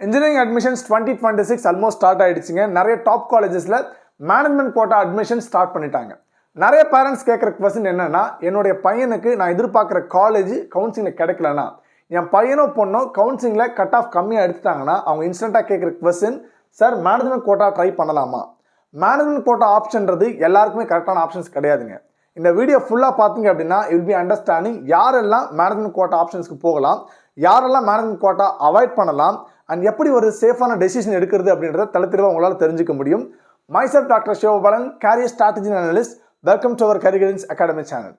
Engineering admissions 2026 almost start ஆயிடுச்சுங்க. நிறைய டாப் காலேஜஸ்ல மேனேஜ்மெண்ட் கோட்டா அட்மிஷன் ஸ்டார்ட் பண்ணிட்டாங்க. நிறைய பேரண்ட்ஸ் கேட்குற கொஸ்டின் என்னன்னா, என்னுடைய பையனுக்கு நான் எதிர்பார்க்குற காலேஜ் கவுன்சிலில் கிடைக்கலனா, என் பையனோ பொண்ணோ கவுன்சிலிங்கில் கட் ஆஃப் கம்மியாக எடுத்துட்டாங்கன்னா அவங்க இன்ஸ்டண்ட்டாக கேட்குற question, sir management quota try பண்ணலாமா? மேனேஜ்மெண்ட் கோட்டா ஆப்ஷன்றது எல்லாருக்குமே கரெக்டான ஆப்ஷன்ஸ் கிடையாதுங்க. இந்த வீடியோ ஃபுல்லாக பார்த்தீங்க அப்படின்னா வில் பி அண்டர்ஸ்டாண்டிங் யாரெல்லாம் மேனேஜ்மெண்ட் கோட்டா ஆப்ஷன்ஸ்க்கு போகலாம், யாரெல்லாம் மேனேஜ்மெண்ட் கோட்டா அவாய்ட் பண்ணலாம், அண்ட் எப்படி ஒரு சேஃபான டெசிஷன் எடுக்கிறது அப்படின்றத தெளிவாக உங்களால் தெரிஞ்சுக்க முடியும். myself doctor Sivabalan, career strategy analyst. Welcome to our Career Guidance Academy channel.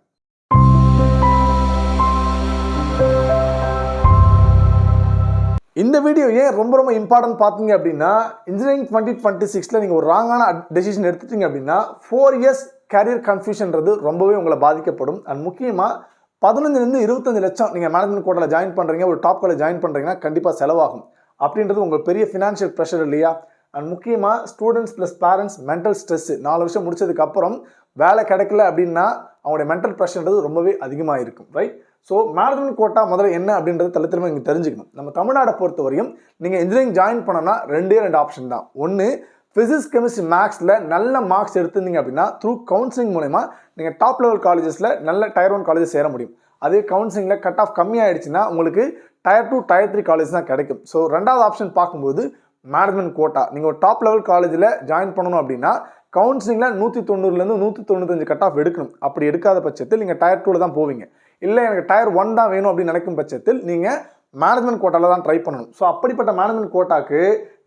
இந்த வீடியோ ஏன் ரொம்ப இம்பார்ட்டன்ட் பார்த்தீங்க அப்படின்னா, இன்ஜினியரிங் 2026 நீங்கள் ஒரு ராங்கான டெசிஷன் எடுத்துட்டீங்க அப்படின்னா 4 இயர்ஸ் கேரியர் கன்ஃபியூஷன்றது ரொம்பவே உங்களை பாதிக்கப்படும். அண்ட் முக்கியமாக 15 25 லட்சம் நீங்கள் மேனேஜ்மெண்ட் கோட்டாவில் ஜாயின் பண்ணுறீங்க, ஒரு டாப் காலேஜ் ஜாயின் பண்ணுறீங்கன்னா கண்டிப்பாக செலவாகும். அப்படின்றது உங்களுக்கு பெரிய ஃபினான்ஷியல் ப்ரெஷர் இல்லையா? அண்ட் முக்கியமாக students plus parents mental stress 4 வருஷம் முடிச்சதுக்கப்புறம் வேலை கிடைக்கல அப்படின்னா அவங்களுடைய மென்டல் ப்ரெஷர்ன்றது ரொம்பவே அதிகமாக இருக்கும், ரைட்? ஸோ மேனேஜ்மெண்ட் கோட்டா முதல்ல என்ன அப்படின்றது தெளிவாக நீங்கள் தெரிஞ்சுக்கணும். நம்ம தமிழ்நாடை பொறுத்த வரையும் நீங்கள் இன்ஜினியரிங் ஜாயின் பண்ணனா 2 ஆப்ஷன் தான். ஒன்று, ஃபிசிக்ஸ் கெமிஸ்ட்ரி மேக்ஸில் நல்ல மார்க்ஸ் எடுத்திருந்தீங்க அப்படின்னா த்ரூ கவுன்சிலிங் மூலமா நீங்கள் டாப் லெவல் காலேஜஸில் நல்ல Tier 1 காலேஜஸ் சேர முடியும். அதே கவுன்சிலிங்கில் கட் ஆஃப் கம்மியாகிடுச்சுன்னா உங்களுக்கு Tier 2 Tier 3 காலேஜ் தான் கிடைக்கும். ஸோ 2வது ஆப்ஷன் பார்க்கும்போது மேனேஜ்மெண்ட் கோட்டா நீங்கள் ஒரு டாப் லெவல் காலேஜில் ஜாயின் பண்ணணும் அப்படின்னா கவுன்சிலிங்கில் 190லேருந்து 195 கட் ஆஃப் எடுக்கணும். அப்படி எடுக்காத பட்சத்தில் நீங்கள் Tier 2 தான் போவீங்க. இல்லை எனக்கு Tier 1 தான் வேணும் அப்படின்னு நினைக்கும் பட்சத்தில் நீங்கள் மேனேஜ்மெண்ட் கோட்டாவில் தான் ட்ரை பண்ணணும். ஸோ அப்படிப்பட்ட மேனேஜ்மெண்ட் கோட்டாக்கு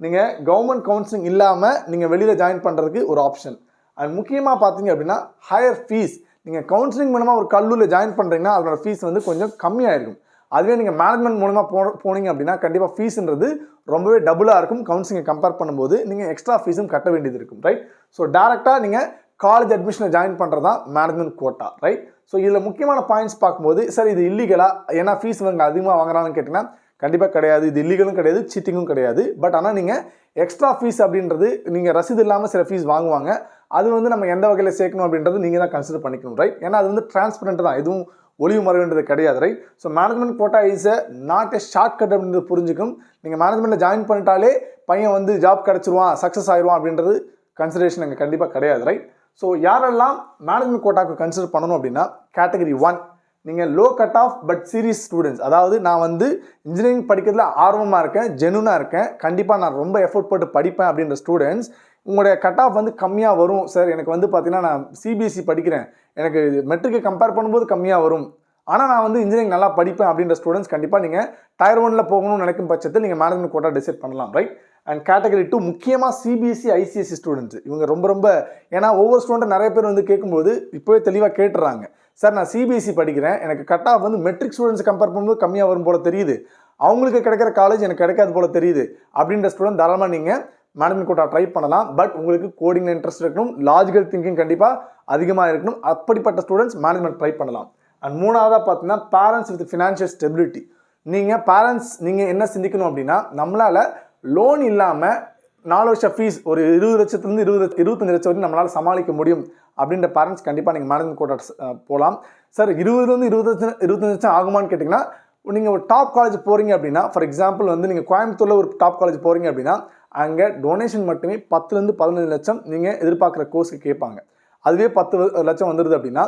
நீங்கள் கவர்மெண்ட் கவுன்சிலிங் இல்லாமல் நீங்கள் வெளியில் ஜாயின் பண்ணுறதுக்கு ஒரு ஆப்ஷன். அண்ட் முக்கியமாக பார்த்தீங்க அப்படின்னா ஹையர் ஃபீஸ். நீங்கள் கவுன்சிலிங் மூலமாக ஒரு கல்லூரியில் ஜாயின் பண்ணுறீங்கன்னா அதோட ஃபீஸ் வந்து கொஞ்சம் கம்மியாக இருக்கும். அதுவே நீங்கள் மேனேஜ்மெண்ட் மூலமாக போனீங்க அப்படின்னா கண்டிப்பாக ஃபீஸ்ன்றது ரொம்பவே டபுளாக இருக்கும். கவுன்சிலிங்கை கம்பேர் பண்ணும்போது நீங்கள் எக்ஸ்ட்ரா ஃபீஸும் கட்ட வேண்டியது இருக்கும், ரைட்? ஸோ டேரெக்டாக நீங்கள் காலேஜ் அட்மிஷனில் ஜாயின் பண்ணுறது தான் மேனேஜ்மெண்ட் கோட்டா, ரைட்? ஸோ இதில் முக்கியமான பாயிண்ட்ஸ் பார்க்கும்போது, சார் இது இல்லீகலா, ஏன்னா ஃபீஸ் இவங்க அதிகமாக வாங்குறாங்கன்னு கேட்டிங்கன்னா கண்டிப்பாக கிடையாது. இது இல்லீகலும் கிடையாது, சீட்டிங்கும் கிடையாது. பட் ஆனால் நீங்கள் எக்ஸ்ட்ரா ஃபீஸ் அப்படின்றது நீங்கள் ரசீது இல்லாமல் சில ஃபீஸ் வாங்குவாங்க. அது வந்து நம்ம எந்த வகையில் சேர்க்கணும் அப்படின்றது நீங்கள் தான் கன்சிடர் பண்ணிக்கணும், ரைட்? ஏன்னா அது வந்து டிரான்ஸ்பரண்ட் தான், எதுவும் ஒளிவு மறைவுன்றது கிடையாது, right? So management quota is not a short cut அப்படின்றது புரிஞ்சுக்கும். நீங்கள் மேனேஜ்மெண்ட்டில் ஜாயின் பண்ணிட்டாலே பையன் வந்து ஜாப் கிடச்சிருவான், சக்ஸஸ் ஆயிடுவான் அப்படின்றது கன்சிடரேஷன் அங்கே கண்டிப்பாக கிடையாது, ரைட்? ஸோ யாரெல்லாம் மேனேஜ்மெண்ட் கோட்டாக்கு கன்சிடர் பண்ணணும் அப்படின்னா, கேட்டகரி 1 நீங்கள் low cut off but serious students. அதாவது நான் வந்து இன்ஜினியரிங் படிக்கிறதுல ஆர்வமாக இருக்கேன், ஜெனுனாக இருக்கேன், கண்டிப்பாக நான் ரொம்ப எஃபோர்ட் போட்டு படிப்பேன் அப்படின்ற ஸ்டூடெண்ட்ஸ், உங்களுடைய கட் ஆஃப் வந்து கம்மியாக வரும் சார். எனக்கு வந்து பார்த்தீங்கன்னா நான் சிபிஎஸ்சி படிக்கிறேன், எனக்கு மெட்ரிக்கை கம்பேர் பண்ணும்போது கம்மியாக வரும், ஆனால் நான் வந்து இன்ஜினியரிங் நல்லா படிப்பேன் அப்படின்ற ஸ்டூடெண்ட்ஸ் கண்டிப்பாக நீங்கள் Tier 1 போகணும்னு நினைக்கும் பட்சத்தில் நீங்கள் மேனேஜ்மெண்ட் கோட்டா டிசைட் பண்ணலாம், ரைட்? அண்ட் கேட்டகரி 2 முக்கியமாக சிபிஎஸ்சி ஐசிஎஸ்சி ஸ்டூடெண்ட்ஸ். இவங்க ரொம்ப ஏன்னா ஒவ்வொரு ஸ்டூடெண்ட் நிறைய பேர் வந்து கேட்கும்போது இப்போவே தெளிவாக கேட்டுறாங்க, சார் நான் சிபிஎஸ்சி படிக்கிறேன், எனக்கு கட் ஆஃப் வந்து மெட்ரிக் ஸ்டூடெண்ட்ஸ் கம்பேர் பண்ணும்போது கம்மியாக வரும் போல தெரியுது, அவங்களுக்கு கிடைக்கிற காலேஜ் எனக்கு கிடைக்காது போல தெரியுது அப்படின்ற ஸ்டூடெண்ட் தாராளமாக நீங்கள் மேனேஜ்மெண்ட் கோட்டா ட்ரை பண்ணலாம். பட் உங்களுக்கு கோடிங்கில் இன்ட்ரெஸ்ட் இருக்கணும், லாஜிக்கல் திங்கிங் கண்டிப்பாக அதிகமாக இருக்கணும். அப்படிப்பட்ட ஸ்டூடெண்ட்ஸ் மேனேஜ்மெண்ட் ட்ரை பண்ணலாம். அண்ட் 3வதாக பார்த்தீங்கன்னா பேரண்ட்ஸ் வித் ஃபினான்ஷியல் ஸ்டெபிலிட்டி. நீங்கள் பேரண்ட்ஸ் நீங்கள் என்ன சிந்திக்கணும் அப்படின்னா, நம்மளால் லோன் இல்லாமல் 4 வருஷம் ஃபீஸ் ஒரு 20 லட்சத்துலேருந்து 25 லட்சம் வரைக்கும் நம்மளால் சமாளிக்க முடியும் அப்படின்ற பேரண்ட்ஸ் கண்டிப்பாக நீங்கள் மேனேஜ்மெண்ட் கோட்டா போகலாம். சார் 20லேருந்து 25 லட்சம் ஆகுமான்னு கேட்டிங்கன்னா, நீங்கள் ஒரு டாப் காலேஜ் போகிறீங்க அப்படின்னா, ஃபார் எக்ஸாம்பிள் வந்து நீங்கள் கோயம்புத்தூரில் ஒரு டாப் காலேஜ் போகிறீங்க அப்படின்னா அங்கே டொனேஷன் மட்டுமே 10லேருந்து 15 லட்சம் நீங்கள் எதிர்பார்க்குற கோர்ஸுக்கு கேட்பாங்க. அதுவே 10 லட்சம் வந்துடுது அப்படின்னா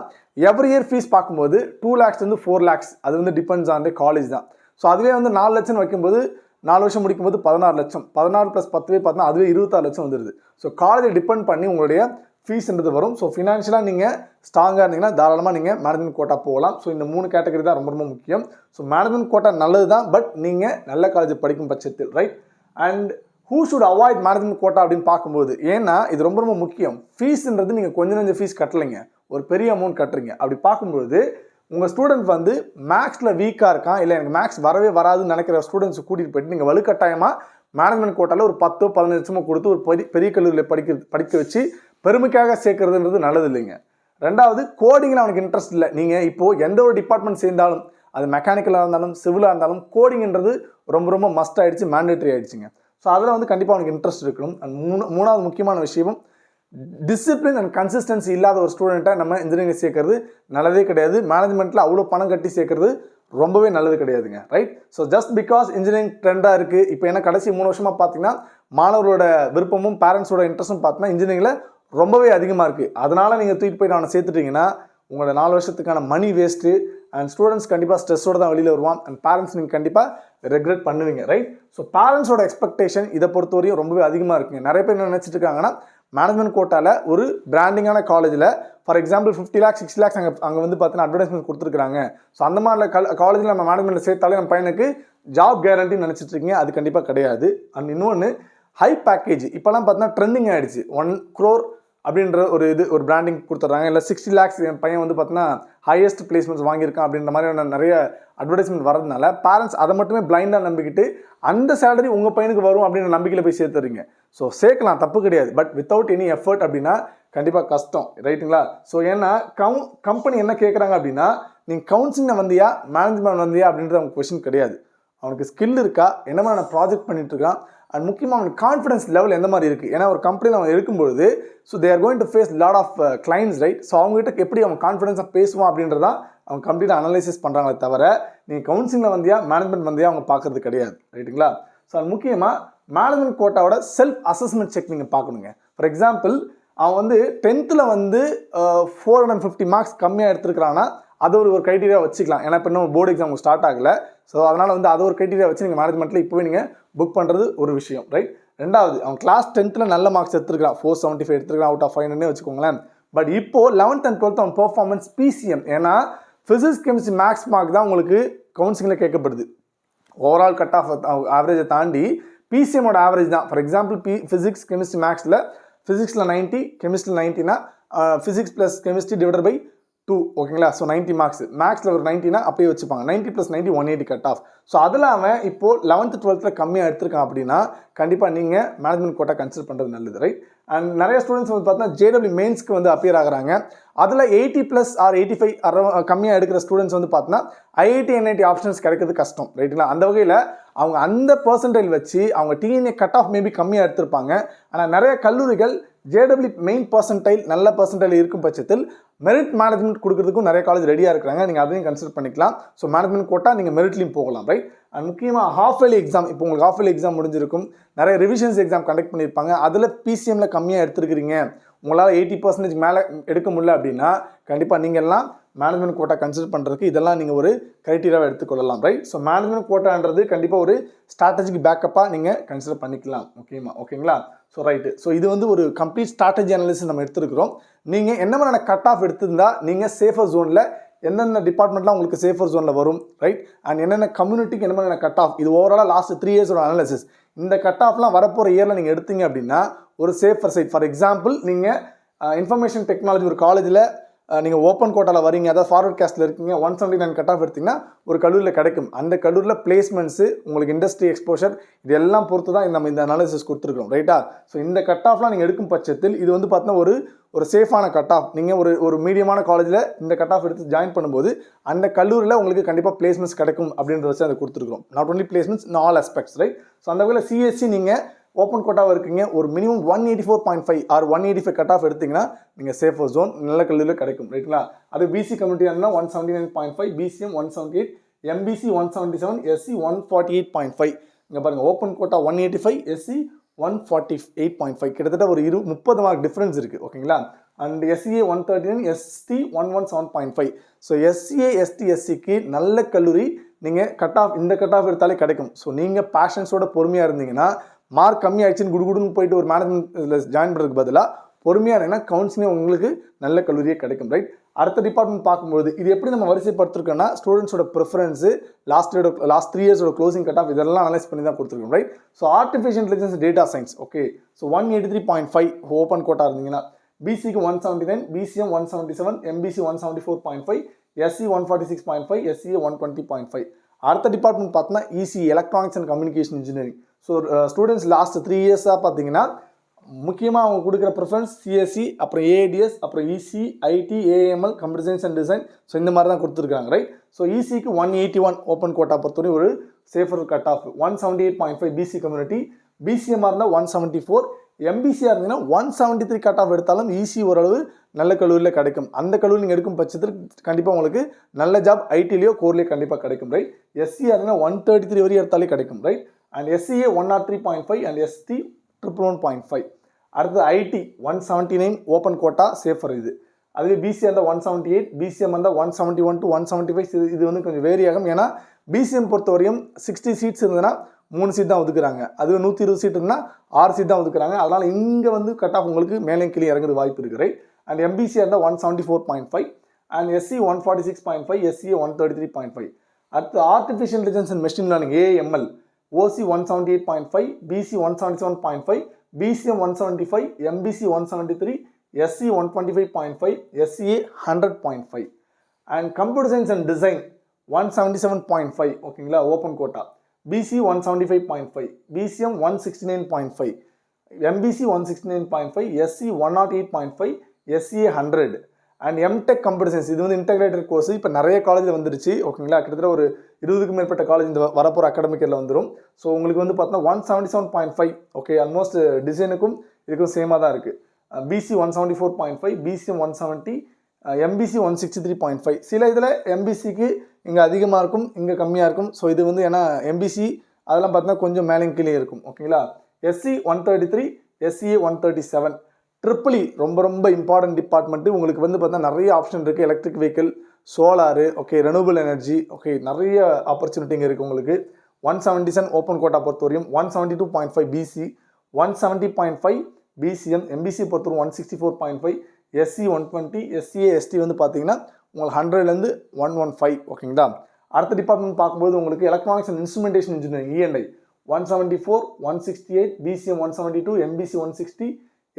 எவ்ரி இயர் ஃபீஸ் பார்க்கும்போது 2 lakhsலேருந்து 4 lakhs, அது வந்து டிபெண்ட்ஸ் ஆன் காலேஜ் தான். ஸோ அதுவே வந்து 4 லட்சம் வைக்கும்போது 4 வருஷம் முடிக்கும்போது 16 லட்சம், 16 + 10 பார்த்தீங்கன்னா அதுவே 26 லட்சம் வந்துடுது. ஸோ காலேஜை டிபெண்ட் பண்ணி உங்களுடைய ஃபீஸ்ன்றது வரும். ஸோ ஃபினான்ஷியலாக நீங்கள் ஸ்ட்ராங்காக இருந்தீங்கன்னா தாராளமாக நீங்கள் மேனேஜ்மெண்ட் கோட்டா போகலாம். ஸோ இந்த 3 கேட்டகரி தான் ரொம்ப முக்கியம். ஸோ மேனேஜ்மெண்ட் கோட்டா நல்லது தான், பட் நீங்கள் நல்ல காலேஜ் படிக்கும் பட்சத்தில், right? And who should avoid management quota அப்படின்னு பார்க்கும்போது, ஏன்னா இது ரொம்ப முக்கியம். ஃபீஸ்ன்றது நீங்கள் கொஞ்சம் ஃபீஸ் கட்டலைங்க, ஒரு பெரிய அமௌண்ட் கட்டுறீங்க. அப்படி பார்க்கும்போது உங்கள் ஸ்டூடெண்ட் வந்து மேக்ஸில் வீக்காக இருக்கான், இல்லை எனக்கு மேக்ஸ் வரவே வராதுன்னு நினைக்கிற ஸ்டூடெண்ட்ஸ் கூட்டிகிட்டு போயிட்டு நீங்கள் வலுக்கட்டாயமாக மேனேஜ்மெண்ட் கோட்டாவில் ஒரு 10-15 லட்சமோ கொடுத்து ஒரு பெரிய கல்லூரியில் படிக்க வச்சு பெருமைக்காக சேர்க்கறதுன்றது நல்லது இல்லைங்க. 2வது, கோடிங்கில் அவனுக்கு இன்ட்ரெஸ்ட் இல்லை. நீங்கள் இப்போது எந்த ஒரு டிபார்ட்மெண்ட் சேர்ந்தாலும், அது மெக்கானிக்கலாக இருந்தாலும் சிவிலாக இருந்தாலும் கோடிங்ன்றது ரொம்ப மஸ்ட் ஆகிடுச்சு, மேண்டேட்ரி ஆகிடுச்சுங்க. ஸோ அதில் வந்து கண்டிப்பாக அவனுக்கு இன்ட்ரெஸ்ட் இருக்கணும். அண்ட் 3வது முக்கியமான விஷயமும் டிசிப்ளின் அண்ட் கன்சிஸ்டன்சி இல்லாத ஒரு ஸ்டூடெண்ட்டை நம்ம இன்ஜினியரிங் சேர்க்கறது நல்லதே கிடையாது. மேனேஜ்மெண்ட்டில் அவ்வளோ பணம் கட்டி சேர்க்கறது ரொம்பவே நல்லது கிடையாதுங்க, right? So just because engineering ட்ரெண்டாக இருக்குது, இப்போ என்ன கடைசி 3 வருஷமாக பார்த்தீங்கன்னா மாணவர்களோட விருப்பமும் பேரண்ட்ஸோட இன்ட்ரெஸ்ட்டும் பார்த்தீங்கன்னா இன்ஜினியரிங்கில் ரொம்பவே அதிகமாக இருக்குது. அதனால் நீங்கள் தூக்கிட்டு போயிட்டு அவனை சேர்த்துட்டிங்கன்னா உங்களோட 4 வருஷத்துக்கான மணி வேஸ்ட்டு, அண்ட் ஸ்டூடெண்ட்ஸ் கண்டிப்பாக ஸ்ட்ரெஸ்ஸோடு தான் வெளியில் வருவான், அண்ட் பேரண்ட்ஸ் நீங்கள் கண்டிப்பாக ரெக்ரெட் பண்ணுவீங்க, ரைட்? ஸோ பேரண்ட்ஸோட எக்ஸ்பெக்டேஷன் இதை பொறுத்தவரையும் ரொம்பவே அதிகமாக இருக்குங்க. நிறைய பேர் என்ன நினச்சிட்டு இருக்காங்கன்னா மேனேஜ்மெண்ட் கோட்டாவில் ஒரு பிராண்டிங்கான காலேஜில் ஃபார் எக்ஸாம்பிள் 50 lakhs 60 lakhs அங்கே வந்து பார்த்தீங்கன்னா அட்வர்டைஸ்மெண்ட் கொடுத்துருக்காங்க. ஸோ அந்த மாதிரி காலேஜில் நம்ம மேனேஜ்மெண்ட்டில் சேர்த்தாலே நம்ம பையனுக்கு ஜாப் கேரண்டின்னு நினச்சிட்டு இருக்கீங்க. அது கண்டிப்பாக கிடையாது. அண்ட் இன்னொன்று ஹை பேக்கேஜ் இப்போலாம் பார்த்தீங்கன்னா ட்ரெண்டிங் ஆகிடுச்சு. 1 crore அப்படின்ற ஒரு பிராண்டிங் கொடுத்துட்றாங்க. இல்லை 60 lakhs என் பையன் வந்து பார்த்தீங்கன்னா ஹையஸ்ட் பிளேஸ்மெண்ட்ஸ் வாங்கியிருக்கான் அப்படின்ற மாதிரியான நிறைய அட்வர்டைஸ்மெண்ட் வரதுனால பேரண்ட்ஸ் அதை மட்டுமே பிளைண்டாக நம்பிக்கிட்டு அந்த சேலரி உங்கள் பையனுக்கு வரும் அப்படின்ற நம்பிக்கையில் போய் சேர்த்துறீங்க. ஸோ சேர்க்கலாம், தப்பு கிடையாது. பட் வித்தவுட் எனி எஃபர்ட் அப்படின்னா கண்டிப்பாக கஷ்டம், ரைட்டுங்களா? ஸோ ஏன்னா கம்பெனி என்ன கேட்குறாங்க அப்படின்னா நீங்கள் கவுன்சிலில் வந்தியா மேனேஜ்மெண்ட் வந்தியா அப்படின்றது அவங்க கொஸ்டின் கிடையாது. அவனுக்கு ஸ்கில் இருக்கா, என்ன மாதிரி நான் ப்ராஜெக்ட் பண்ணிட்டு இருக்கான், அண்ட் முக்கியமாக அவனுக்கு கான்ஃபிடன்ஸ் லெவல் எந்த மாதிரி இருக்குது. ஏன்னா ஒரு கம்பெனியில் அவன் இருக்கும்பொழுது so they are going to face lot of clients, right? So அவங்ககிட்ட எப்படி அவன் கான்ஃபிடன்ஸாக பேசுவான் அப்படின்றதான் அவங்க கம்ப்ளீட்டாக அனலைசிஸ் பண்ணுறாங்களே தவிர நீங்கள் கவுன்சிலில் வந்தியா மேனேஜ்மெண்ட் வந்தியா அவங்க பார்க்கறது கிடையாது, ரைட்டுங்களா? ஸோ அது முக்கியமாக மேனேஜ்மெண்ட் கோட்டாவோட செல்ஃப் அசஸ்மெண்ட் செக் நீங்கள் பார்க்கணுங்க. ஃபார் எக்ஸாம்பிள் அவன் வந்து 10th வந்து 450 marks கம்மியாக எடுத்துருக்கிறான்னா அது ஒரு க்ரைட்டீரியா வச்சுக்கலாம். ஏன்னா இப்போ இன்னும் போர்டு எக்ஸாம் ஸ்டார்ட் ஆகலை. ஸோ அதனால் வந்து அது ஒரு க்ரைட்டீரியா வச்சு நீங்கள் மேனேஜ்மெண்ட்டில் இப்போவே நீங்கள் புக் பண்ணுறது ஒரு விஷயம், ரைட்? ரெண்டாவது அவன் கிளாஸ் 10th நல்ல மார்க்ஸ் எடுத்துருக்கான், 475 எடுத்துருக்கான் அவுட் ஆஃப் 500 வச்சுக்கோங்களேன். பட் இப்போது 11th and 12th அவன் பெர்ஃபார்மன்ஸ் பிசிஎம், ஏன்னா ஃபிசிக்ஸ் கெமிஸ்ட்ரி மேக்ஸ் மார்க் தான் உங்களுக்கு கவுன்சிலிங்கில் கேட்கப்படுது. ஓவரால் கட் ஆஃப் ஆவரேஜை தாண்டி பிசிஎம்மோட ஆவரேஜ் தான். ஃபார் எக்ஸாம்பிள் ஃபிசிக்ஸ் கெமிஸ்ட்ரி மேக்ஸில் ஃபிசிக்ஸில் 90, கெமிஸ்ட்ரியில் 90னா physics plus chemistry divided by 2, ஓகேங்களா? ஸோ 90 marks, மேக்ஸில் ஒரு 90னா அப்படியே வச்சுப்பாங்க. 90 + 90 180 கட் ஆஃப். ஸோ அதில் அவன் இப்போது 11th 12th கம்மியாக எடுத்திருக்கான் அப்படின்னா கண்டிப்பாக நீங்கள் மேனேஜ்மெண்ட் கோட்டா கன்சிடர் பண்ணுறது நல்லது, ரைட்? அண்ட் நிறைய ஸ்டூடெண்ட்ஸ் வந்து பார்த்தீங்கன்னா JEE மெயின்ஸ்க்கு வந்து அப்பியர் ஆகிறாங்க. அதில் 80+ or 85 கம்மியாக எடுக்கிற ஸ்டூடெண்ட்ஸ் வந்து பார்த்தீங்கன்னா IIT NIT ஆப்ஷன்ஸ் கிடைக்கிறது கஷ்டம், ரைட்டுங்களா? அந்த வகையில் அவங்க அந்த பர்சன்டைல் வச்சு அவங்க TNA கட் ஆஃப் மேபி கம்மியாக எடுத்திருப்பாங்க. ஆனால் நிறைய கல்லூரிகள் JEE மெயின் பர்சன்டைல் நல்ல பர்சன்டைல் இருக்கும் பட்சத்தில் மெரிட் மேனேஜ்மெண்ட் கொடுக்கறதுக்கும் நிறைய காலேஜ் ரெடியாக இருக்கிறாங்க. நீங்கள் அதையும் கன்சிடர் பண்ணிக்கலாம். ஸோ மேனேஜ்மெண்ட் கோட்டா நீங்கள் மெரிட்லையும் போகலாம், ரைட்? அண்ட் முக்கியமாக ஹாஃப் இயர்லி எக்ஸாம், இப்போ உங்களுக்கு ஹாஃப் இயர்லி எக்ஸாம் முடிஞ்சிருக்கும், நிறைய ரிவிஷன்ஸ் எக்ஸாம் கண்டக்ட் பண்ணியிருப்பாங்க. அதில் பிசிஎம்மில் கம்மியாக எடுத்துருக்கிறீங்க, உங்களால் 80% மேலே எடுக்க முடியல அப்படின்னா கண்டிப்பாக நீங்கள் எல்லாம் மேனேஜ்மெண்ட் கோட்டா கன்சிடர் பண்ணுறதுக்கு இதெல்லாம் நீங்கள் ஒரு க்ரைட்டீரியாவை எடுத்துக்கொள்ளலாம், ரைட்? ஸோ மேனேஜ்மெண்ட் கோட்டான்றது கண்டிப்பாக ஒரு ஸ்ட்ராட்டஜிக் பேக்கப்பாக நீங்கள் கன்சிடர் பண்ணிக்கலாம், ஓகேங்களா? So right. ஸோ இது வந்து ஒரு கம்ப்ளீட் ஸ்ட்ராட்டஜி அனாலிசிஸ் நம்ம எடுத்துருக்கிறோம். நீங்கள் என்ன மாதிரியான கட் ஆஃப் எடுத்திருந்தா நீங்கள் சேஃபர் ஜோனில் எந்தெந்த டிபார்ட்மெண்ட்லாம் உங்களுக்கு சேஃபர் ஜோனில் வரும், ரைட்? அண்ட் என்னென்ன கம்யூனிட்டிக்கு என்ன மாதிரியான கட் ஆஃப், இது ஓவராலாக லாஸ்ட் 3 yearsோட அனாலிசிஸ். இந்த கட் ஆஃப்லாம் வரப்போகிற இயரில் நீங்கள் எடுத்தீங்க அப்படின்னா ஒரு சேஃபர் சைட். ஃபார் எக்ஸாம்பிள் நீங்கள் இன்ஃபர்மேஷன் டெக்னாலஜி ஒரு காலேஜில் நீங்கள் ஓப்பன் கோட்டாவில் வரீங்க, அதாவது ஃபார்வர்ட் கேஸ்ட்டில் இருக்கீங்க, 179 கட் ஆஃப் எடுத்திங்கன்னா ஒரு கல்லூரியில் கிடைக்கும். அந்த கல்லூரியில் பிளேஸ்மெண்ட்ஸு, உங்களுக்கு இண்டஸ்ட்ரி எக்ஸ்போஷர், இது எல்லாம் பொறுத்து தான் நம்ம இந்த அனாலிசிஸ் கொடுத்துருக்கோம், ரைட்டா? ஸோ இந்த கட் ஆஃப்லாம் நீங்கள் எடுக்கும் பட்சத்தில் இது வந்து பார்த்தீங்கன்னா ஒரு சேஃபான கட் ஆஃப். நீங்கள் ஒரு மீடியமான காலேஜில் இந்த கட் ஆஃப் எடுத்து ஜாயின் பண்ணும்போது அந்த கல்லூரியில் உங்களுக்கு கண்டிப்பாக பிளேஸ்மெண்ட்ஸ் கிடைக்கும் அப்படின்றத வச்சு அதை கொடுத்துருக்கோம். Not only placements, in all aspects, right? So அந்த வகையில் சிஎஸ்சி நீங்கள் ஓப்பன் கோட்டாக இருக்கீங்க, ஒரு மினிமம் 184.5 or 185 கட் ஆஃப் எடுத்திங்கன்னா நீங்கள் சேஃபர் ஜோன் நல்ல கல்லூரியில் கிடைக்கும், ரைட்டுங்களா? அது பிசி கம்யூனிட்டி இருந்தால் 179.5, பிசிஎம் 178, எம்பிசி 177, எஸ்சி 148.5. இங்கே பாருங்கள், ஓப்பன் கோட்டா 185, எஸ்சி 148.5, கிட்டத்தட்ட ஒரு 30 மார்க் டிஃப்ரென்ஸ் இருக்குது, ஓகேங்களா? And SCA 139, ST 117.5. So SCA ST எஸ்சிக்கு நல்ல கல்லூரி நீங்கள் கட் ஆஃப் இந்த கட் ஆஃப் எடுத்தாலே கிடைக்கும். ஸோ நீங்கள் பேஷன்ஸோட பொறுமையாக இருந்தீங்கன்னா மார்க் கம்மி ஆயிடுச்சுன்னு குடுகுடுன்னு போயிட்டு ஒரு மேனேஜ்மெண்ட் இதில் ஜாயின் பண்ணுறதுக்கு பதிலாக பொறுமையாக இருந்தீங்கன்னா கவுன்சிலிங் உங்களுக்கு நல்ல கல்லூரியே கிடைக்கும், ரைட்? அடுத்த டிபார்ட்மெண்ட் பார்க்கும்போது இது எப்படி நம்ம வரிசைப்படுத்திருக்கோன்னா ஸ்டூடெண்ட்ஸோட ப்ரிஃபரன்ஸு, லாஸ்ட் 3 yearsோட க்ளோசிங் கட் ஆஃப் இதெல்லாம் அனலைஸ் பண்ணி தான் கொடுத்துருக்கோம், right? So artificial intelligence data science, okay. So 183.5 open quota இருந்தீங்கன்னா பிசிக்கு 179, பிசிஎம் 177, எம்பிசி 174.5, எஸ்சி 146.5, எஸ்சிஏ 120.5. அடுத்த டிபார்ட்மெண்ட் பார்த்தோன்னா EC, electronics and communication engineering. So students last 3 yearsஸாக பார்த்தீங்கன்னா முக்கியமாக அவங்க கொடுக்குற ப்ரிஃபரன்ஸ் சிஎஸ்சி, அப்புறம் ஏடிஎஸ், அப்புறம் EC, IT, AML, computer science and design. So இந்த மாதிரி தான் கொடுத்துருக்காங்க, ரைட்? ஸோ இசிக்கு 181 ஓப்பன் கோட்டா பொறுத்தவரை ஒரு safer cut off. 178.5 BC community, BCMR இருந்தால் 174, எம்பிசியாக இருந்தீங்கன்னா 173 கட் ஆஃப் எடுத்தாலும் ஈஸி ஓரளவு நல்ல கல்லூரியில் கிடைக்கும். அந்த கல்லூரி நீங்கள் எடுக்கும் பட்சத்தில் கண்டிப்பாக உங்களுக்கு நல்ல ஜாப் ஐடிலையோ கோர்லேயோ கண்டிப்பாக கிடைக்கும், ரைட். எஸ்சியாக இருந்தீங்கன்னா 133 வரையும் எடுத்தாலே கிடைக்கும், right. And SCA 103.5 and ST 111.5. அடுத்தது ஐடி 179 ஓப்பன் கோட்டா சேஃபர் இது. அதுவே பிசிஎம் இருந்தால் 178, பிசிஎம் இருந்தால் 171 to 175. இது வந்து கொஞ்சம் வேரி ஆகும். ஏன்னா பிசிஎம் பொறுத்த வரையும் 60 சீட்ஸ் இருந்ததுன்னா 3 சீட் தான் ஒதுக்குறாங்க. அது 120 சீட் இருந்தால் 6 சீட் தான் ஒதுக்குறாங்க. அதனால் இங்கே வந்து கட் ஆஃப் உங்களுக்கு மேலே கீழே இறங்குறது வாய்ப்பு இருக்குது, ரைட். அண்ட் எம்பிசியாக இருந்தால் 174.5 அண்ட் எஸ்சி 146.5, எஸ்சிஏ 133.5. அடுத்து artificial intelligence and machine learning AML OC 178.5, BC 177.5, BCM 175, MBC 173, SC 125.5, SCA 100.5. And computer science and design 177.5, ஓகேங்களா, open quota. BC 175.5, BCM 169.5, MBC 169.5, SC 108.5, SCA 100. And MTech computer science இது வந்து integrated course இப்போ நிறைய காலேஜில் வந்துருச்சு, ஓகேங்களா. கிட்டத்தட்ட ஒரு 20க்கும் மேற்பட்ட காலேஜ் இந்த வரப்போகிற அகாடமிக் இயரில் வந்துடும். ஸோ உங்களுக்கு வந்து பார்த்தீங்கன்னா 177.5, ஓகே, ஆல்மோஸ்ட் டிசைனுக்கும் இதுக்கும் சேமாக தான் இருக்குது. BC 174.5, BCM 170, MBC 163.5. சில இதில் எம்பிசிக்கு இங்கே அதிகமாக இருக்கும், இங்கே கம்மியாக இருக்கும். ஸோ இது வந்து ஏன்னா எம்பிசி அதெல்லாம் பார்த்தீங்கன்னா கொஞ்சம் மேலே கீழே இருக்கும், ஓகேங்களா. SC 133, SCA 137. ட்ரிபிள் ரொம்ப ரொம்ப இம்பார்ட்டன்ட் டிபார்ட்மெண்ட்டு. உங்களுக்கு வந்து பார்த்தீங்கன்னா நிறைய ஆப்ஷன் இருக்குது. Electric vehicle, solar, okay, renewable energy, okay, நிறைய ஆப்பர்ச்சுனிட்டிங்க இருக்குது உங்களுக்கு. 177 ஓப்பன் கோட்டா பொறுத்தவரையும் 172.5 பிசி, 170.5 பிசிஎம், எம்பிசி பொறுத்தவரைக்கும் 164.5, எஸ்சி 120, எஸ்சிஏ எஸ்டி வந்து பார்த்தீங்கன்னா உங்களுக்கு 100லேருந்து 115, ஓகேங்களா. அடுத்த டிபார்ட்மெண்ட் பார்க்கும்போது உங்களுக்கு electronics and instrumentation engineering E and I 174, 168, BCM 172, MBC 160,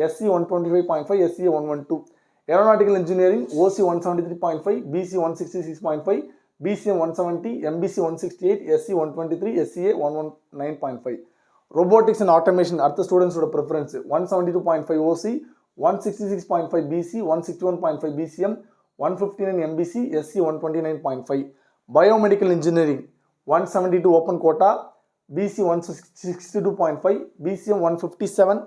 SC 125.5, SCA 112. Aeronautical engineering OC 173.5, BC 166.5, BCM 170, MBC 168, SC 123, SCA 119.5. Robotics and automation அடுத்த ஸ்டூடெண்ட்ஸோட preference 172.5 OC, 166.5 BC, 161.5 BCM, 159 MBC, SC 129.5. Biomedical engineering 172 open quota, BC 162.5, BCM 157,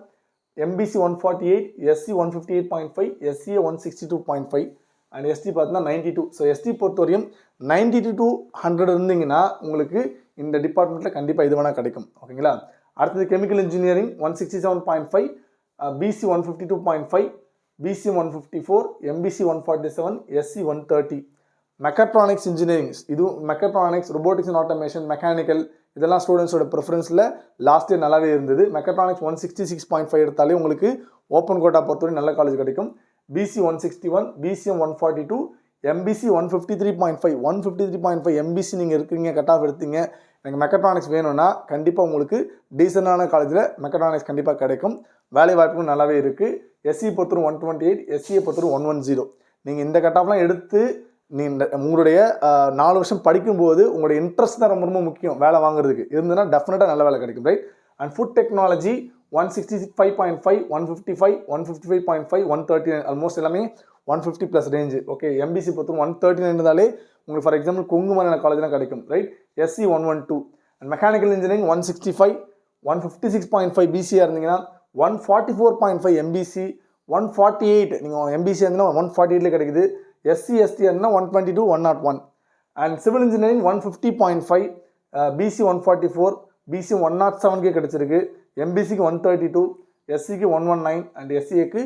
MBC 148, SC 158.5, SCA 162.5 and ST பார்த்தீங்கன்னா 92. So ST பொறுத்தவரையும் 92 to 100 இருந்தீங்கன்னா உங்களுக்கு இந்த டிபார்ட்மெண்ட்டில் கண்டிப்பாக இது வேணால் கிடைக்கும், ஓகேங்களா. அடுத்தது chemical engineering 167.5, BC 152.5, BCM 154, MBC 147, SC 130. Mechatronics engineering இதுவும் mechatronics, robotics and automation, mechanical இதெல்லாம் ஸ்டூடெண்ட்ஸோட ப்ரிஃபரன்ஸில் லாஸ்ட் இயர் நல்லாவே இருந்தது. மெக்கட்ரானிக்ஸ் 166.5 எடுத்தாலே உங்களுக்கு ஓப்பன் கோட்டா பொறுத்தவரை நல்ல காலேஜ் கிடைக்கும். பிசி 161, பிசிஎம் 142, எம்பிசி 153.5, 153.5 எம்பிசி நீங்கள் இருக்கீங்க, கட் ஆஃப் எடுத்தீங்க, எனக்கு மெக்கட்ரானிக்ஸ் வேணும்னா கண்டிப்பாக உங்களுக்கு டீசெண்டான காலேஜில் மெக்கட்ரானிக்ஸ் கண்டிப்பாக கிடைக்கும். வேலை வாய்ப்பும் நல்லாவே இருக்குது. எஸ்சி பொறுத்தவரை 128, எஸ்சியை பொறுத்தவரை 110. நீங்கள் இந்த கட் ஆஃப்லாம் எடுத்து நீங்கள் உங்களுடைய 4 வருஷம் படிக்கும்போது உங்களுடைய இன்ட்ரெஸ்ட் தான் ரொம்ப ரொம்ப முக்கியம் வேலை வாங்குறதுக்கு இருந்ததுன்னா டெஃபினட்டாக நல்ல வேலை கிடைக்கும், right. And food technology 165.5, 155, 155.5, 139 almost எல்லாமே 150 ப்ளஸ் ரேஞ்சு, ஓகே. எம்பிசி பொறுத்தவரை 139 இருந்தாலே உங்களுக்கு ஃபார் எக்ஸாம்பிள் கொங்குமான காலேஜ்லாம் கிடைக்கும், right. SC 112. And mechanical engineering 165, 156.5 பிசியாக இருந்தீங்கன்னா 144.5 எம்பிசி, 148 நீங்கள் எம்பிசி இருந்தீங்கன்னா 148 கிடைக்குது. எஸ்சி எஸ்டி இருந்தால் 122, 101. And civil engineering 150.5, BC 144, BC 107 கிடைச்சிருக்கு. எம்பிசிக்கு 132, எஸ்சிக்கு 119 அண்ட் எஸ்சிஏக்கு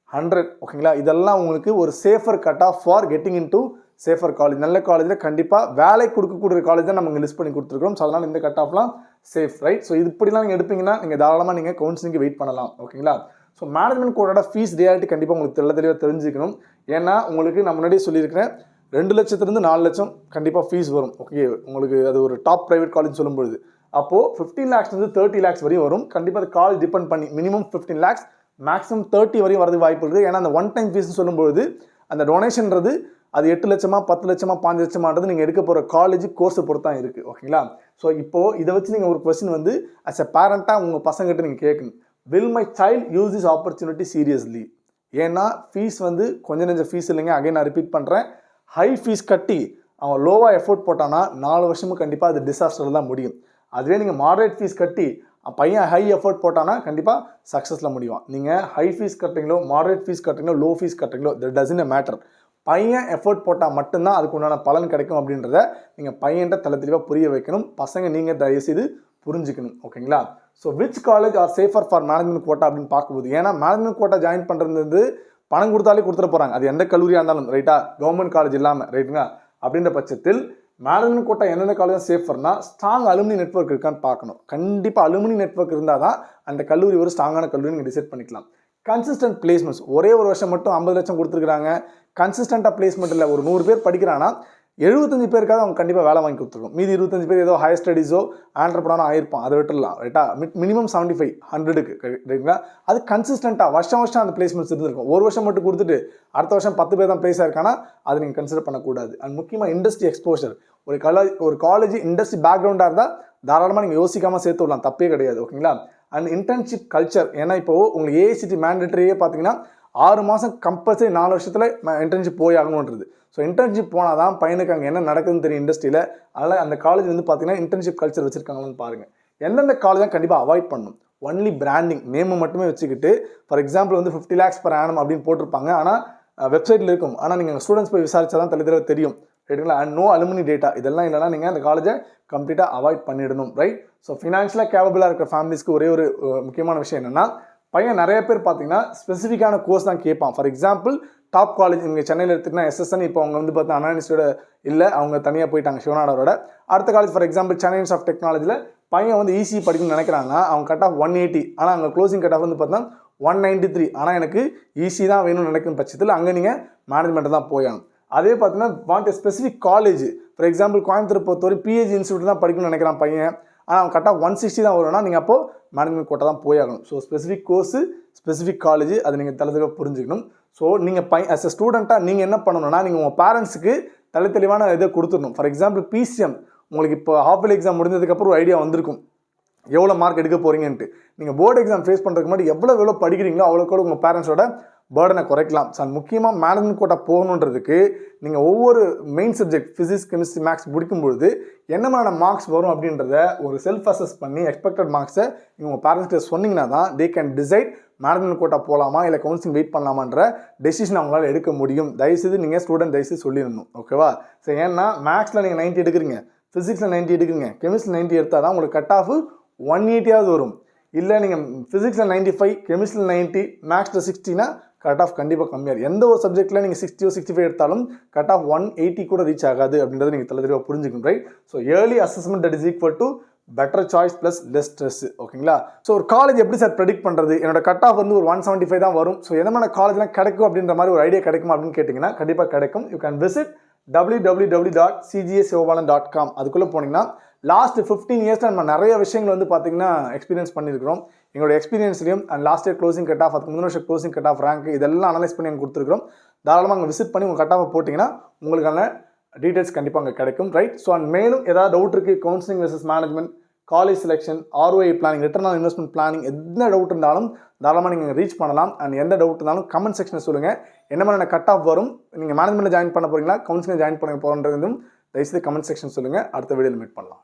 100, ஓகேங்களா. இதெல்லாம் உங்களுக்கு ஒரு safer cut of for getting in to safer college. நல்ல காலேஜில் கண்டிப்பாக வேலை கொடுக்கக்கூடிய காலேஜ் தான் நம்ம லிஸ்ட் பண்ணி கொடுத்துருக்கோம். ஸோ அதனால் இந்த கட் ஆஃப்லாம் சேஃப், ரைட். ஸோ இது இப்படிலாம் நீங்கள் எடுப்பீங்கன்னா நீங்கள் தாராளமாக நீங்கள் கவுன்சிலிங்க்கு வெயிட் பண்ணலாம், ஓகேங்களா. ஸோ மேனேஜ்மெண்ட் கோடோட ஃபீஸ் ரியாலிட்டி கண்டிப்பாக உங்களுக்கு தெளிவாக தெரிஞ்சுக்கணும். ஏன்னா உங்களுக்கு நான் முன்னாடியே சொல்லியிருக்கிறேன் 2 லட்சத்துலேருந்து 4 லட்சம் கண்டிப்பாக ஃபீஸ் வரும், ஓகே. உங்களுக்கு அது ஒரு டாப் ப்ரைவேட் காலேஜ் சொல்லும்பொழுது அப்போது 15 lakhsலேருந்து 30 lakhs வரையும் வரும். கண்டிப்பாக அது காலேஜ் டிபெண்ட் பண்ணி மினிமம் 15 lakhs மேக்ஸிமம் 30 வரையும் வரது வாய்ப்பு இருக்குது. ஏன்னா அந்த ஒன் டைம் ஃபீஸ்னு சொல்லும்போது அந்த டொனேஷன்றது அது 8 லட்சமா 10 லட்சமா 5 லட்சமான்றது நீங்கள் எடுக்க போகிற காலேஜ் கோர்ஸை பொறுத்து தான் இருக்குது, ஓகேங்களா. ஸோ இப்போது இதை வச்சு நீங்கள் ஒரு கொஸ்டின் வந்து அஸ் எ பேரண்ட்டாக உங்கள் பசங்கிட்ட நீங்கள் கேட்கணும், will my child use this opportunity seriously. ஏன்னா ஃபீஸ் வந்து கொஞ்சம் நெஞ்ச ஃபீஸ் இல்லைங்க. அகைன் நான் ரிப்பீட் பண்ணுறேன், ஹை ஃபீஸ் கட்டி அவன் லோவாக எஃபோர்ட் போட்டானா 4 வருஷமும் கண்டிப்பாக அது டிசாஸ்டர் தான் முடியும். அதுவே நீங்கள் மாடரேட் ஃபீஸ் கட்டி பையன் ஹை எஃபர்ட் போட்டானா கண்டிப்பாக சக்ஸஸில் முடியும். நீங்கள் ஹை ஃபீஸ் கட்டுறீங்களோ, மாடரேட் ஃபீஸ் கட்டுறீங்களோ, லோ ஃபீஸ் கட்டுறீங்களோ, தட் டசன்ட் மேட்டர். பையன் எஃபர்ட் போட்டால் மட்டும்தான் அதுக்கு உண்டான பலன் கிடைக்கும் அப்படின்றத நீங்கள் பையன்கிட்ட தலை தெளிவாக புரிய வைக்கணும். பசங்க நீங்கள் தயவுசெய்து புரிஞ்சுக்கணும். ஓகேங்களா? So which college are safer for management quota அப்படின்னு பார்க்கும்போது, ஏன்னா மேனேஜ்மெண்ட் கோட்டா ஜாயின் பண்ணுறது பணம் கொடுத்தாலே கொடுத்துட போகிறாங்க. அது எந்த கல்லூரியாக இருந்தாலும் ரைட்டா, கவர்மெண்ட் காலேஜ் இல்லாமல் ரைட்டுங்களா. அப்படின்ற பட்சத்தில் மேனேஜ்மெண்ட் கோட்டா எந்தெந்த காலேஜ் சேஃபர்னா ஸ்ட்ராங் அலுமினி நெட்வொர்க் இருக்கான்னு பார்க்கணும். கண்டிப்பாக அலுமினி நெட்வொர்க் இருந்தால் தான் அந்த கல்லூரி ஒரு ஸ்ட்ராங்கான கல்லூரி நீங்கள் டிசைட் பண்ணிக்கலாம். கன்சிஸ்டன்ட் பிளேஸ்மெண்ட்ஸ், ஒரே ஒரு வருஷம் மட்டும் 50 லட்சம் கொடுத்துருக்காங்க, கன்சிஸ்டண்ட்டாக பிளேஸ்மெண்ட் இல்லை. ஒரு 100 பேர் படிக்கிறான்னா 75 பேருக்காக அவங்க கண்டிப்பாக வேலை வாங்கி கொடுத்துருக்கோம். மீதி 25 பேர் ஏதோ ஹையர் ஸ்டடீஸோ ஆண்டர்பிரனரோ ஆயிருப்பான், அதை விட்டுடலாம் ரைட்டா. மினிமம் 75 100க்கு ரைட்டுங்களா. அது கன்சிஸ்டண்ட்டாக வருஷம் அந்த பிளேஸ்மெண்ட்ஸ் இருந்திருக்கும். ஒரு வருஷம் மட்டும் கொடுத்துட்டு அடுத்த வருஷம் 10 பேர் தான் பிளேஸ் ஆயிருக்கானா அது நீங்கள் கன்சிடர் பண்ணக்கூடாது. அண்ட் முக்கியமாக இண்டஸ்ட்ரி எக்ஸ்போஷர். ஒரு காலேஜ் இண்டஸ்ட்ரி பேக்ரவுண்டாக இருந்தால் தாராளமாக நீங்கள் யோசிக்காமல் சேர்த்து விடலாம், தப்பே கிடையாது. ஓகேங்களா. அண்ட் இன்டர்ன்ஷிப் கல்ச்சர், ஏன்னா இப்போது உங்களுக்கு ஏஐசிடி மேண்டேட்டரியே பார்த்தீங்கன்னா 6 மாதம் கம்பல்சரி 4 வருஷத்தில் இன்டர்ன்ஷிப் போய் ஆகணுன்றது. ஸோ இன்டர்ன்ஷிப் போனால் தான் பையனுக்கு அங்கே என்ன நடக்குதுன்னு தெரியும் இண்டஸ்ட்ரியில். அதனால் அந்த காலேஜ் வந்து பார்த்தீங்கன்னா இன்டர்ன்ஷிப் கல்ச்சர் வச்சுருக்காங்கன்னு பாருங்கள். எந்தெந்த காலேஜ் தான் கண்டிப்பாக அவாய்ட் பண்ணணும். ஒன்லி பிராண்டிங் நேமை மட்டுமே வச்சுக்கிட்டு, ஃபார் எக்ஸாம்பிள் வந்து 50 lakhs per annum அப்படின்னு போட்டிருப்பாங்க. ஆனால் வெப்சைட்டில் இருக்கும், ஆனால் நீங்கள் ஸ்டூடெண்ட்ஸ் போய் விசாரிச்சா தான் தலை தெரியும் ரைட்டுங்களா. அண்ட் நோ அலுமினி டேட்டா, இதெல்லாம் இல்லைனா நீங்கள் அந்த காலேஜை கம்ப்ளீட்டாக அவாய்ட் பண்ணிடணும் ரைட். ஸோ ஃபினான்ஷியலாக கேப்பபிளாக இருக்கிற ஃபேமிலிஸ்க்கு ஒரே ஒரு முக்கியமான விஷயம் என்னென்னா, பையன் நிறைய பேர் பார்த்தீங்கன்னா ஸ்பெசிஃபிக்கான கோர்ஸ் தான் கேட்பான். ஃபார் எக்ஸாம்பிள் டாப் காலேஜ் இங்கே சென்னையில் எடுத்துக்கிட்டா எஸ்எஸ்என், இப்போ அவங்க வந்து பார்த்தா அனானிஸ்டோட இல்லை, அவங்க தனியாக போயிட்டாங்க சிவனாடரோட. அடுத்த college for example Chennai institute of டெக்னாலஜியில் பையன் வந்து ஈஸி படிக்கணும்னு நினைக்கிறாங்க. அவங்க கட் ஆஃப் 180, ஆனால் அங்கே க்ளோசிங் கட் ஆஃப் வந்து பார்த்தா 193. ஆனால் எனக்கு ஈஸி தான் வேணும்னு நினைக்கும் பட்சத்தில் அங்கே நீங்கள் மேனேஜ்மெண்ட்டு தான் போயாங்க. அதே பார்த்தீங்கன்னா want a specific college, for example Coimbatore பொறுத்தவரை பிஹெச்டி இன்ஸ்டியூட் தான் படிக்கணும்னு நினைக்கிறான் பையன், ஆனால் அவன் கட் ஆஃப் 160 தான் வரும்னா நீங்கள் அப்போது மேனேஜ்மெண்ட் கோட்டா தான் போயாகணும். So specific course, specific college, அதை நீங்கள் தலைதெளிவாக புரிஞ்சுக்கணும். ஸோ நீங்கள் அஸ் அ ஸ்டூடெண்ட்டாக நீங்கள் என்ன பண்ணணும்னா, நீங்கள் உங்கள் பேரண்ட்ஸுக்கு தெளிவான இதை கொடுத்துடணும். ஃபார் எக்ஸாம்பிள் பிசிஎம், உங்களுக்கு இப்போ ஹாஃப் இயர்லி எக்ஸாம் முடிஞ்சதுக்கப்புறம் ஒரு ஐடியா வந்திருக்கும் எவ்வளோ மார்க் எடுக்க போகிறீங்கன்ட்டு. நீங்கள் போர்டு எக்ஸாம் ஃபேஸ் பண்ணுறதுக்கு முன்னாடி எவ்வளோ படிக்கிறீங்களோ அவ்வளோக்கு உங்கள் பேரண்ட்ஸோட பேர்டனை குறைக்கலாம். ஸோ முக்கியமாக மேனேஜ்மெண்ட் கோட்டா போகணுன்றதுக்கு நீங்கள் ஒவ்வொரு main subject physics, chemistry, maths முடிக்கும்பொழுது என்ன மாதிரியான மார்க்ஸ் வரும் அப்படின்றத ஒரு செல்ஃப் அசஸ் பண்ணி எக்ஸ்பெக்டட் மார்க்ஸை நீங்கள் உங்கள் பேரண்ட்ஸ்கிட்ட சொன்னீங்கன்னா தான் they can decide management quota போகலாமா இல்லை கவுன்சிலிங் வெயிட் பண்ணலாமான்ற டெசிஷன் அவங்களால எடுக்க முடியும். தயவுசெய்து நீங்கள் ஸ்டூடெண்ட் தயவுசெய்து சொல்லிடணும். ஓகேவா. ஸோ ஏன்னா மேக்ஸில் நீங்கள் 90 எடுக்கிறீங்க, ஃபிசிக்ஸில் 90 எடுக்கிறீங்க, கெமிஸ்ட்ரியில் 90 எடுத்தால் தான் உங்களுக்கு கட் ஆஃப் 180 வரும். இல்லை நீங்கள் ஃபிசிக்ஸில் 95, கெமிஸ்ட்ரியில் 90, மேக்ஸில் 60னா கட் ஆஃப் கண்டிப்பாக கம்மியாக. எந்த ஒரு சப்ஜெக்ட்டில் நீங்கள் 60 or 65 எடுத்தாலும் கட் ஆஃப் 180 கூட ரீச் ஆகாது அப்படின்றத நீங்கள் தெளிவாக புரிஞ்சுக்கணும் right. So early assessment that is equal to better choice plus less stress. ஓகேங்களா. ஸோ ஒரு காலேஜ் எப்படி சார் ப்ரெடிக்ட் பண்ணுறது, என்னோட கட் ஆஃப் வந்து ஒரு 175 தான் வரும், ஸோ எந்த மாதிரி காலேஜ்லாம் கிடைக்கும் அப்படின்ற மாதிரி ஒரு ஐடியா கிடைக்குமா அப்படின்னு கேட்டிங்கன்னா கண்டிப்பாக கிடைக்கும். You can visit www.cgasivabalan.com. அதுக்குள்ளே போனீங்கன்னா லாஸ்ட் 15 இயர்ஸில் நம்ம நிறைய விஷயங்கள் வந்து பார்த்தீங்கன்னா எக்ஸ்பீரியன்ஸ் பண்ணியிருக்கிறோம். எங்களோட எக்ஸ்பீரியன்ஸ்லையும் and last year closing cut off, அதுக்கு 3 வருஷம் க்ளோசிங் கட் ஆஃப் ரேங்க் இதெல்லாம் அனலைஸ் பண்ணி அங்கே கொடுத்துருக்கிறோம். தாராளமாக அங்கே விசிட் பண்ணி உங்கள் கட் ஆஃப் போட்டிங்கன்னா உங்களுக்கான டீட்டெயில்ஸ் கண்டிப்பாக அங்கே கிடைக்கும் ரைட். ஸோ அண்ட் மேலும் ஏதாவது டவுட் இருக்குது, counselling versus management, college selection, ROI planning, return on investment planning, எந்த டவுட் இருந்தாலும் தாராளமாக நீங்கள் ரீச் பண்ணலாம். அண்ட் எந்த டவுட் இருந்தாலும் கமெண்ட் செக்ஷனில் சொல்லுங்கள். என்ன மாதிரியான கட் ஆஃப் வரும், நீங்கள் மேனேஜ்மெண்ட்டில் ஜாயின் பண்ண போகிறீங்களா, கவுன்சிலிங் ஜாயின் பண்ண போகிறன்றதும் தயவுசெய்து கமெண்ட் செக்ஷன் சொல்லுங்கள். அடுத்த வீடியோவில் மீட் பண்ணலாம்.